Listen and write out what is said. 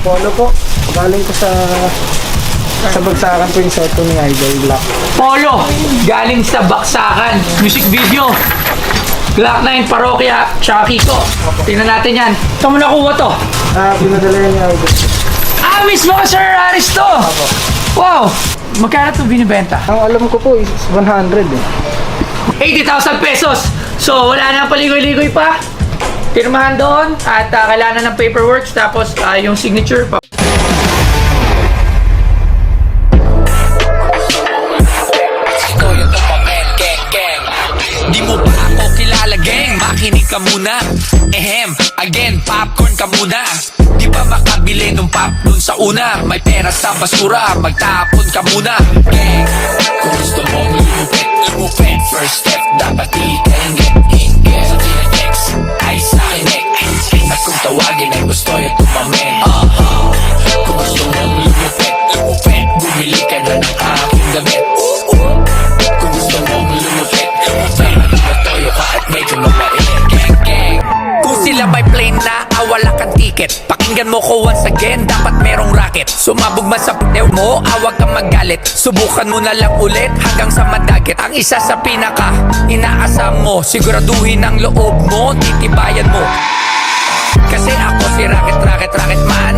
Polo po. Galing ko sa bagsakan po yung suot ko ni Idol Black. Polo, galing sa Baksakan. Music video. Glock 9, Parokya, tsaka Kiko. Tingnan natin yan. Saan mo nakuha to? Pinadala yan ni Idol. Mismo ka, Sir Aristo! Wow! Magkano ito binibenta? Ang alam ko po is 100 eh. 80,000 pesos! So, wala na paligoy-ligoy pa. Pirmahan doon at kailangan ng paperwork tapos yung signature pa. Di mo ba ako kilala, gang? Makinig ka muna. Again, popcorn ka muna. Di ba makabili ng pop dun sa una? May pera sa basura, magtapon ka muna, gang. Kung gusto mong lumupit, first step, dapat ikainggit. Sa tinetext, ay sa kinig. At kung tawagin ay gusto yung tumamin. Kung gusto mong lumupit, bumili ka na ng aking damit. Kung gusto mong lumupit, matoyo ka at medyo mabait. Gang. Kung sila may plane na wala kang ticket, pakinggan mo ko once again, dapat merong racket. Sumabog man sa putew mo, awag kang magalit. Subukan mo na lang ulit hanggang sa madagit. Ang isa sa pinaka inaasam mo, siguraduhin ang loob mo, titibayan mo. Kasi ako si Rocket Man,